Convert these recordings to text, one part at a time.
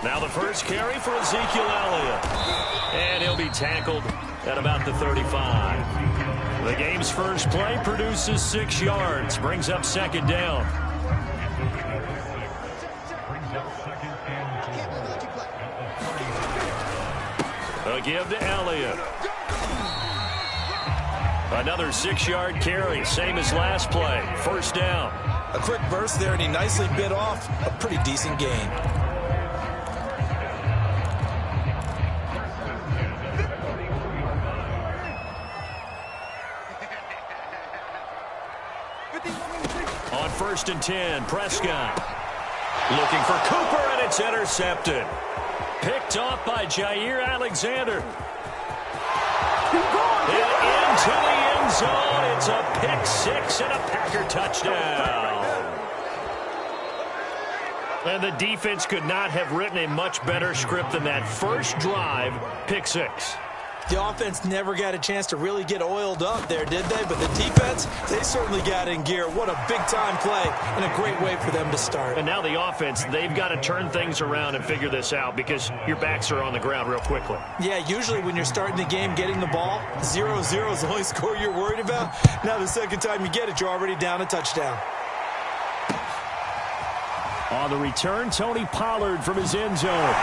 Now the first carry for Ezekiel Elliott. And he'll be tackled at about the 35. The game's first play produces 6 yards. Brings up second down. A give to Elliott. Another 6-yard carry. Same as last play. First down. A quick burst there, and he nicely bit off a pretty decent gain. On 1st and 10, Prescott. Looking for Cooper, and it's intercepted. Picked off by Jair Alexander. And into the end zone. It's a pick 6 and a Packer touchdown. And the defense could not have written a much better script than that first drive, pick 6. The offense never got a chance to really get oiled up there, did they? But the defense, they certainly got in gear. What a big-time play and a great way for them to start. And now the offense, they've got to turn things around and figure this out because your backs are on the ground real quickly. Yeah, usually when you're starting the game getting the ball, 0-0 is the only score you're worried about. Now the second time you get it, you're already down a touchdown. On the return, Tony Pollard from his end zone.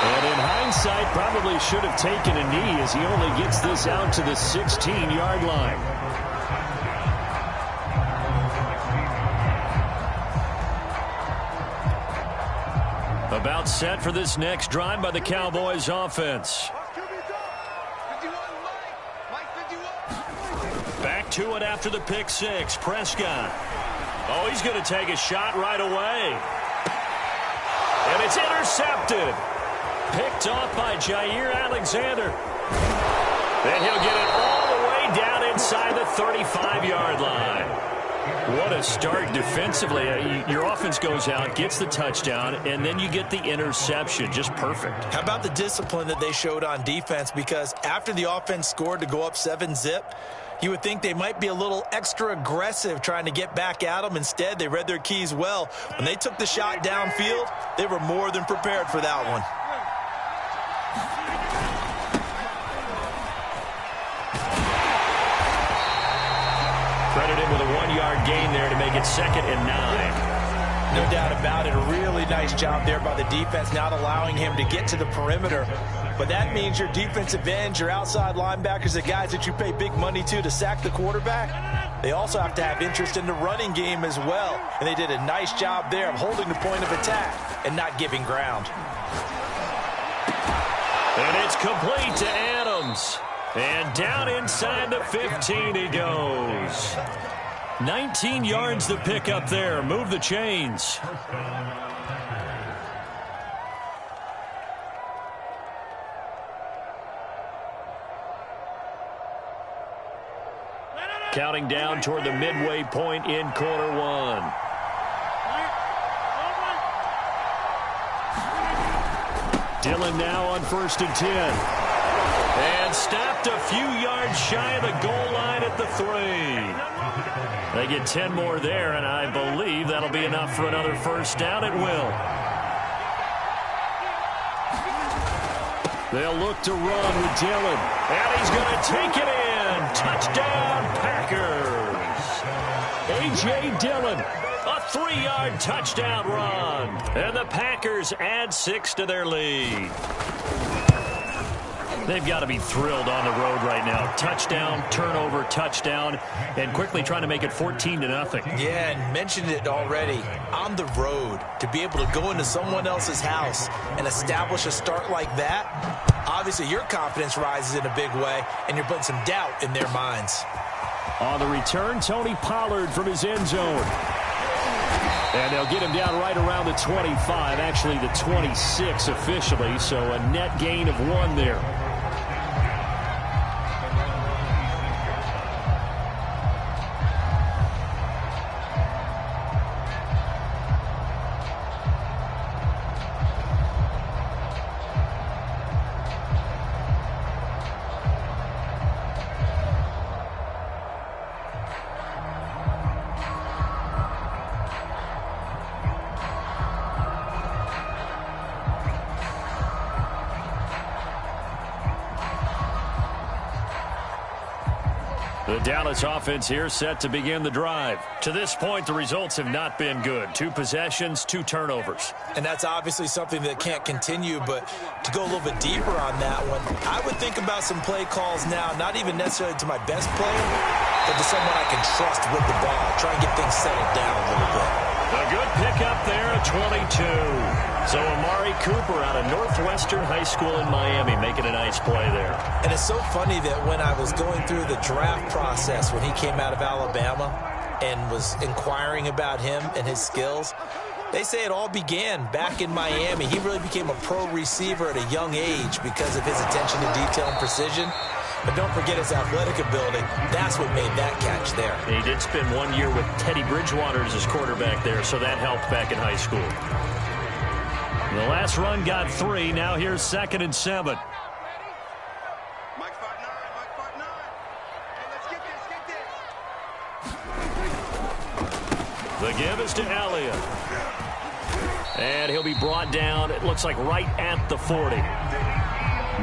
And in hindsight, probably should have taken a knee as he only gets this out to the 16-yard line. About set for this next drive by the Cowboys offense. Back to it after the pick 6. Prescott. Oh, he's going to take a shot right away. And it's intercepted. Picked off by Jair Alexander. Then he'll get it all the way down inside the 35-yard line. What a start defensively. Your offense goes out, gets the touchdown, and then you get the interception. Just perfect. How about the discipline that they showed on defense? Because after the offense scored to go up 7-zip, you would think they might be a little extra aggressive trying to get back at them. Instead, they read their keys well. When they took the shot downfield, they were more than prepared for that one. Credited with a 1-yard gain there to make it 2nd and 9. No doubt about it. A really nice job there by the defense, not allowing him to get to the perimeter. But that means your defensive ends, your outside linebackers, the guys that you pay big money to sack the quarterback, they also have to have interest in the running game as well. And they did a nice job there of holding the point of attack and not giving ground. And it's complete to Adams. And down inside the 15 he goes. 19 yards to pick up there. Move the chains. Counting down toward the midway point in quarter 1. Dillon now on 1st and 10. And stopped a few yards shy of the goal line at the 3. They get 10 more there, and I believe that'll be enough for another first down. It will. They'll look to run with Dillon. And he's going to take it in. Touchdown, Packers. A.J. Dillon. A 3-yard touchdown run. And the Packers add 6 to their lead. They've got to be thrilled on the road right now. Touchdown, turnover, touchdown, and quickly trying to make it 14-0. Yeah, and mentioned it already. On the road, to be able to go into someone else's house and establish a start like that, obviously your confidence rises in a big way, and you're putting some doubt in their minds. On the return, Tony Pollard from his end zone. And they'll get him down right around the 25, actually the 26 officially, so a net gain of 1 there. The Dallas offense here set to begin the drive. To this point, the results have not been good. 2 possessions, 2 turnovers. And that's obviously something that can't continue, but to go a little bit deeper on that one, I would think about some play calls now, not even necessarily to my best player, but to someone I can trust with the ball. Try and get things settled down a little bit. A good pickup there at 22. So Amari Cooper out of Northwestern High School in Miami making a nice play there. And it's so funny that when I was going through the draft process when he came out of Alabama and was inquiring about him and his skills, they say it all began back in Miami. He really became a pro receiver at a young age because of his attention to detail and precision. But don't forget his athletic ability. That's what made that catch there. He did spend 1 year with Teddy Bridgewater as his quarterback there, so that helped back in high school. The last run got 3. Now here's 2nd and 7. The give is to Elliott. And he'll be brought down, it looks like right at the 40.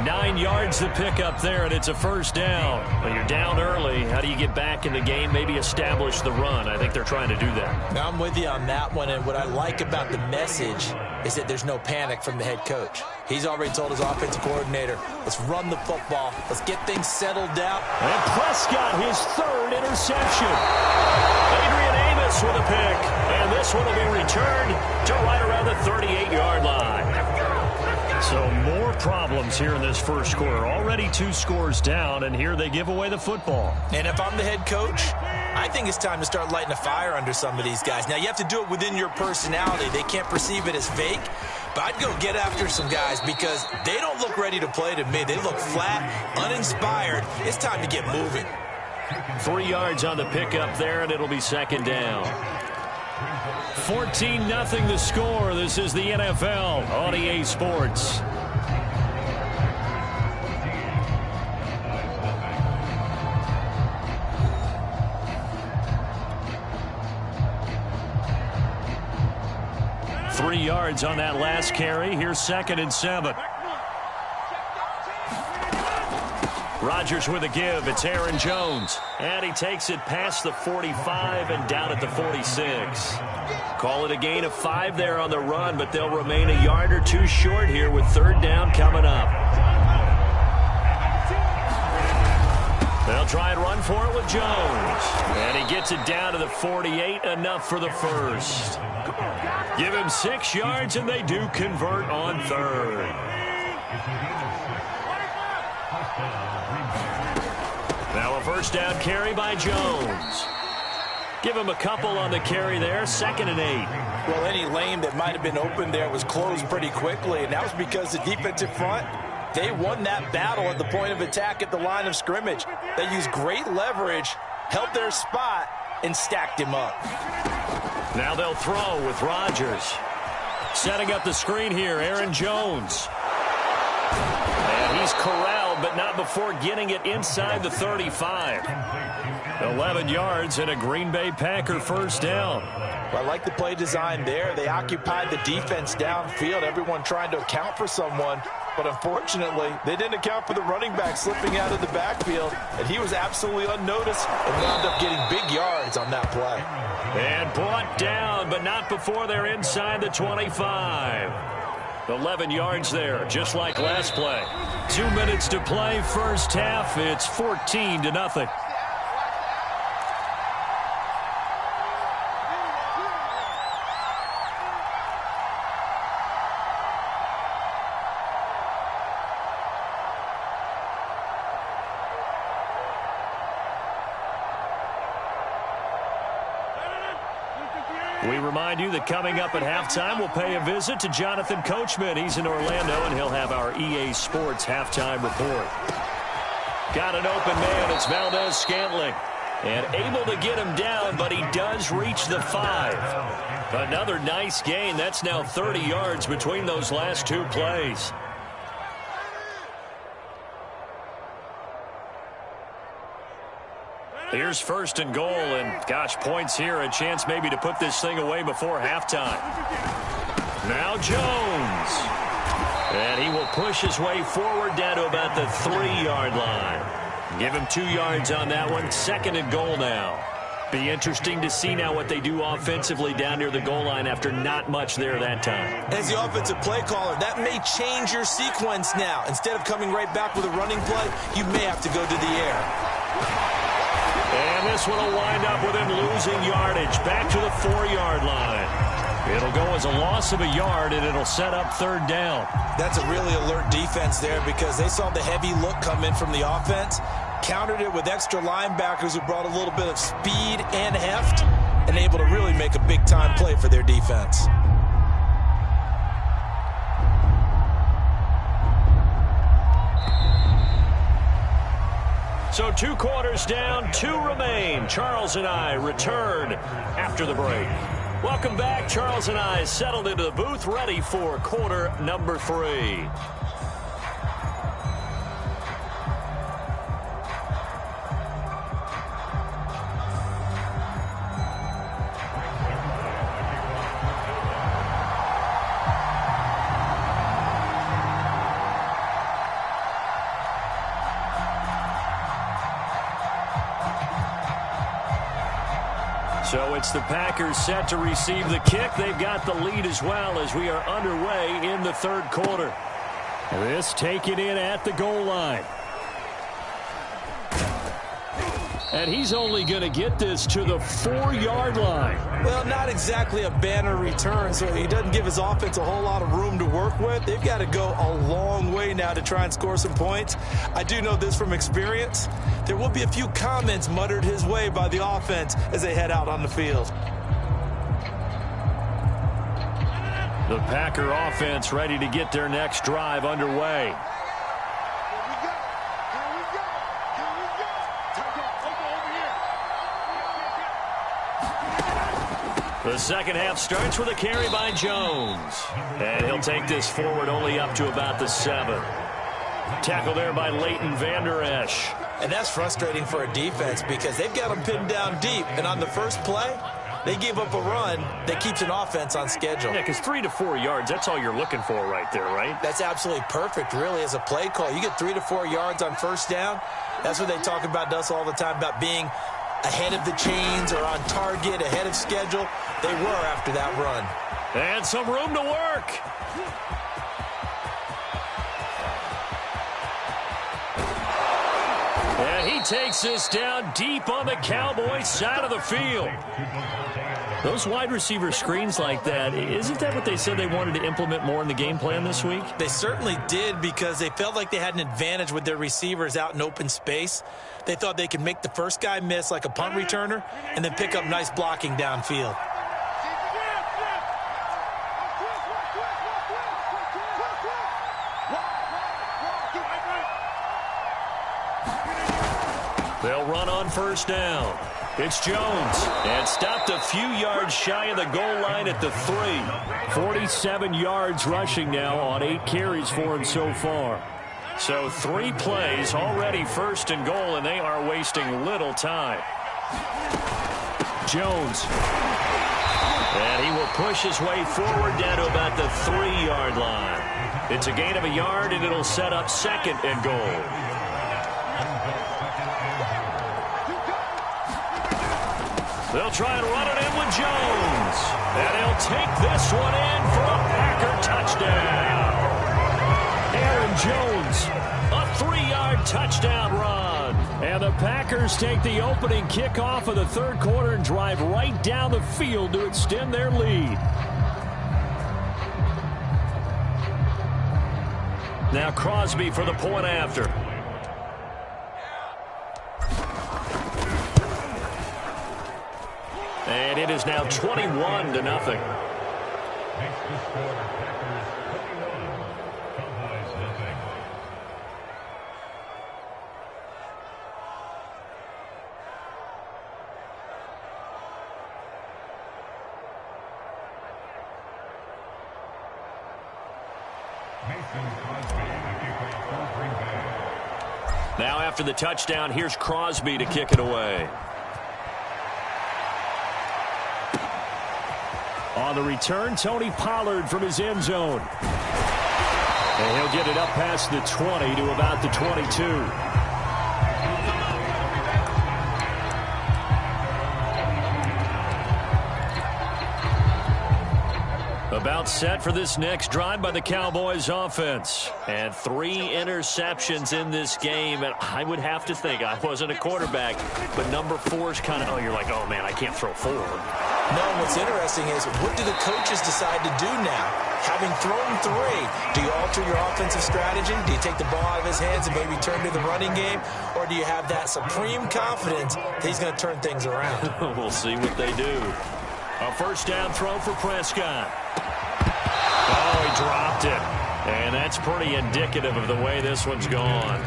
9 yards to pick up there, and it's a first down. Well, you're down early. How do you get back in the game, maybe establish the run? I think they're trying to do that. Now, I'm with you on that one, and what I like about the message is that there's no panic from the head coach. He's already told his offensive coordinator, let's run the football. Let's get things settled down. And Prescott, his 3rd interception. Adrian Amos with a pick, and this one will be returned to right around the 38-yard line. So more problems here in this first quarter. Already 2 scores down, and here they give away the football. And if I'm the head coach, I think it's time to start lighting a fire under some of these guys. Now, you have to do it within your personality. They can't perceive it as fake. But I'd go get after some guys because they don't look ready to play to me. They look flat, uninspired. It's time to get moving. 3 yards on the pickup there, and it'll be 2nd down. 14-0 the score. This is the NFL on EA Sports. Three yards on that last carry. Here's 2nd and 7. Rodgers with a give. It's Aaron Jones. And he takes it past the 45 and down at the 46. Call it a gain of 5 there on the run, but they'll remain a yard or 2 short here with 3rd down coming up. They'll try and run for it with Jones. And he gets it down to the 48, enough for the first. Give him 6 yards, and they do convert on 3rd. Now a first down carry by Jones. Give him a couple on the carry there, 2nd and 8. Well, any lane that might have been open there was closed pretty quickly, and that was because the defensive front, they won that battle at the point of attack at the line of scrimmage. They used great leverage, held their spot, and stacked him up. Now they'll throw with Rodgers. Setting up the screen here, Aaron Jones. And he's corralled, but not before getting it inside the 35. 11 yards and a Green Bay Packer first down. Well, I like the play design there. They occupied the defense downfield, everyone trying to account for someone. But unfortunately, they didn't account for the running back slipping out of the backfield, and he was absolutely unnoticed and wound up getting big yards on that play. And brought down, but not before they're inside the 25. 11 yards there, just like last play. 2 minutes to play, first half. It's 14-0. We remind you that coming up at halftime, we'll pay a visit to Jonathan Coachman. He's in Orlando, and he'll have our EA Sports halftime report. Got an open man. It's Valdez-Scantling. And able to get him down, but he does reach the 5. Another nice gain. That's now 30 yards between those last 2 plays. Here's 1st and goal, and gosh, points here, a chance maybe to put this thing away before halftime. Now Jones. And he will push his way forward down to about the 3-yard line. Give him 2 yards on that one. 2nd and goal now. Be interesting to see now what they do offensively down near the goal line after not much there that time. As the offensive play caller, that may change your sequence now. Instead of coming right back with a running play, you may have to go to the air. And this one will wind up with him losing yardage. Back to the 4-yard line. It'll go as a loss of a yard, and it'll set up 3rd down. That's a really alert defense there because they saw the heavy look come in from the offense, countered it with extra linebackers who brought a little bit of speed and heft, and able to really make a big-time play for their defense. So 2 quarters down, 2 remain. Charles and I return after the break. Welcome back. Charles and I settled into the booth, ready for quarter number 3. So it's the Packers set to receive the kick. They've got the lead as well as we are underway in the 3rd quarter. This taken in at the goal line. And he's only going to get this to the 4-yard line. Well, not exactly a banner return, so he doesn't give his offense a whole lot of room to work with. They've got to go a long way now to try and score some points. I do know this from experience. There will be a few comments muttered his way by the offense as they head out on the field. The Packer offense ready to get their next drive underway. The second half starts with a carry by Jones. And he'll take this forward only up to about the 7. Tackle there by Leighton Vander Esch. And that's frustrating for a defense because they've got them pinned down deep. And on the first play, they give up a run that keeps an offense on schedule. Yeah, because 3 to 4 yards, that's all you're looking for right there, right? That's absolutely perfect, really, as a play call. You get 3 to 4 yards on first down. That's what they talk about us all the time, about being ahead of the chains or on target, ahead of schedule. They were after that run. And some room to work. And he takes this down deep on the Cowboys side of the field. Those wide receiver screens like that, isn't that what they said they wanted to implement more in the game plan this week? They certainly did because they felt like they had an advantage with their receivers out in open space. They thought they could make the first guy miss like a punt returner and then pick up nice blocking downfield. They'll run on first down. It's Jones, and stopped a few yards shy of the goal line at the 3. 47 yards rushing now on 8 carries for him so far. So 3 plays, already 1st and goal, and they are wasting little time. Jones. And he will push his way forward down to about the 3-yard line. It's a gain of a yard, and it'll set up 2nd and goal. They'll try and run it in with Jones. And he'll take this one in for a Packer touchdown. Aaron Jones, a 3-yard touchdown run. And the Packers take the opening kickoff of the 3rd quarter and drive right down the field to extend their lead. Now Crosby for the point after. And it is now 21-0. Now after the touchdown, here's Crosby to kick it away. On the return, Tony Pollard from his end zone. And he'll get it up past the 20 to about the 22. About set for this next drive by the Cowboys offense. And 3 interceptions in this game. And I would have to think, I wasn't a quarterback, but number 4 is kind of, you're like, oh, man, I can't throw 4. No, what's interesting is, what do the coaches decide to do now? Having thrown 3, do you alter your offensive strategy? Do you take the ball out of his hands and maybe turn to the running game? Or do you have that supreme confidence that he's going to turn things around? We'll see what they do. A first down throw for Prescott. Oh, he dropped it. And that's pretty indicative of the way this one's gone.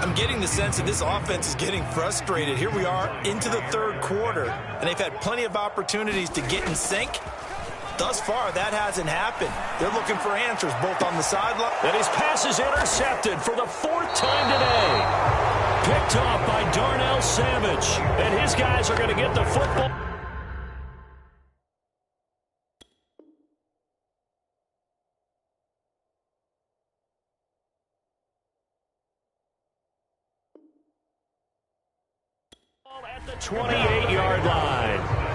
I'm getting the sense that this offense is getting frustrated. Here we are into the 3rd quarter, and they've had plenty of opportunities to get in sync. Thus far, that hasn't happened. They're looking for answers both on the sideline. And his pass is intercepted for the 4th time today. Picked off by Darnell Savage. And his guys are going to get the football. At the 28-yard line.